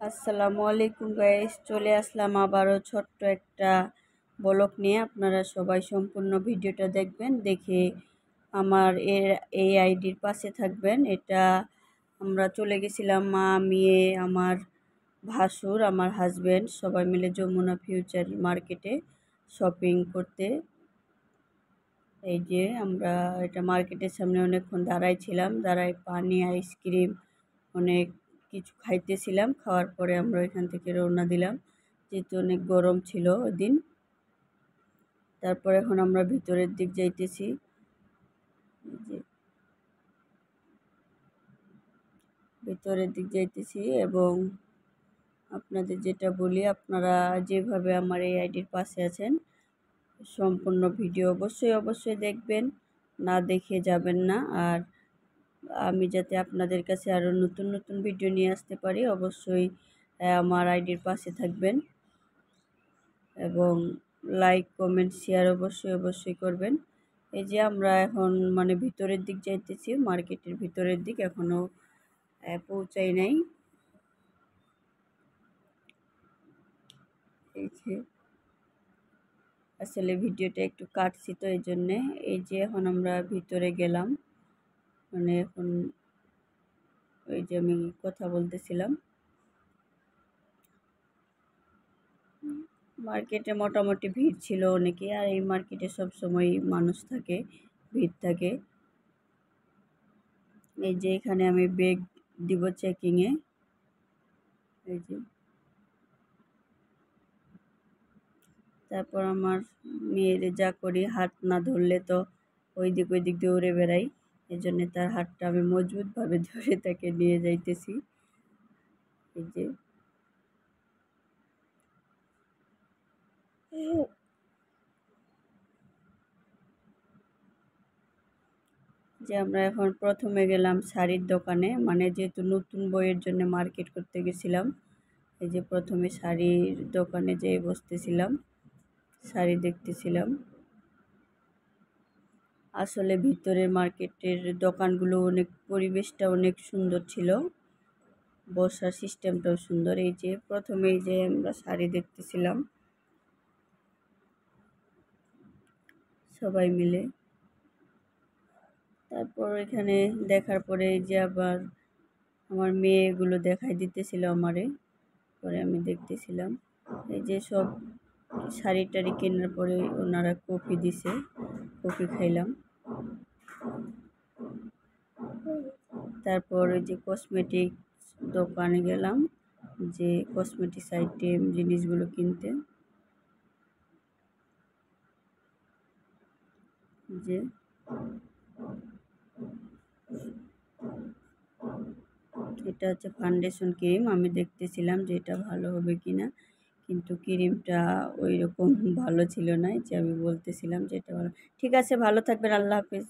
আসসালামু আলাইকুম গাইস, চলে আসলাম আবারও ছোট্ট একটা ব্লগ নিয়ে। আপনারা সবাই সম্পূর্ণ ভিডিওটা দেখবেন, দেখে আমার এই আইডির পাশে থাকবেন। এটা আমরা চলে গেছিলাম মা, মেয়ে, আমার ভাসুর, আমার হাজব্যান্ড সবাই মিলে যমুনা ফিউচার মার্কেটে শপিং করতে। এই যে আমরা এটা মার্কেটের সামনে অনেকক্ষণ দাঁড়াইছিলাম, দাঁড়াই পানি, আইসক্রিম অনেক কিছু খাইতেছিলাম। খাওয়ার পরে আমরা এখান থেকে রওনা দিলাম, যেহেতু অনেক গরম ছিল ওই দিন। তারপর এখন আমরা ভিতরের দিক যাইতেছি। ভিতরের দিক যাইতেছি এবং আপনাদের যেটা বলি, আপনারা যেভাবে আমার এই আইডির পাশে আছেন সম্পূর্ণ ভিডিও অবশ্যই দেখবেন, না দেখে যাবেন না। আর আমি যাতে আপনাদের কাছে আরও নতুন নতুন ভিডিও নিয়ে আসতে পারি, অবশ্যই আমার আইডির পাশে থাকবেন এবং লাইক, কমেন্ট, শেয়ার অবশ্যই করবেন। এই যে আমরা এখন ভিতরের দিক যাইতেছি, মার্কেটের ভিতরের দিক, এখনও পৌঁছাই নাই। এই যে আসলে ভিডিওটা একটু কাটছি তো এই জন্যে। এই যে এখন আমরা ভিতরে গেলাম, এখন ওই যে আমি কথা বলতেছিলাম। মার্কেটে মোটামুটি ভিড় ছিল অনেকে, আর এই মার্কেটে সবসময় মানুষ থাকে, ভিড় থাকে। এই যে এখানে আমি ব্যাগ দিব চেকিংয়ে। এই যে তারপর আমার মেয়ের যা করি, হাত না ধরলে তো ওই দিক দৌড়ে বেড়াই, এই জন্যে তার হাতটা আমি মজবুতভাবে ধরে তাকে নিয়ে যাইতেছি। এই যে আমরা এখন প্রথমে গেলাম শাড়ির দোকানে, যেহেতু নতুন বইয়ের জন্য মার্কেট করতে গেছিলাম। এই যে প্রথমে শাড়ির দোকানে যেয়ে বসতেছিলাম, শাড়ি দেখতেছিলাম। আসলে ভিতরের মার্কেটের দোকানগুলো পরিবেশটা অনেক সুন্দর ছিল, বসার সিস্টেমটাও সুন্দর। এই যে প্রথমেই যে আমরা শাড়ি দেখতেছিলাম সবাই মিলে। তারপর এখানে দেখার পরে যে আবার আমার মেয়েগুলো দেখাই দিতেছিল আমারে, পরে আমি দেখতেছিলাম। এই যে সব শাড়ি টাড়ি কেনার পরে ওনারা কফি দিছে, কফি খাইলাম। তারপর ওই যে কসমেটিক দোকানে গেলাম, যে কসমেটিক্স আইটেম জিনিসগুলো কিনতে। যে এটা হচ্ছে ফাউন্ডেশন ক্রিম, আমি দেখতেছিলাম যে এটা ভালো হবে কিনা, কিন্তু ক্রিমটা ওই রকম ভালো ছিল না, যে আমি বলতেছিলাম যে এটা ভালো। ঠিক আছে, ভালো থাকবেন, আল্লাহ হাফেজ।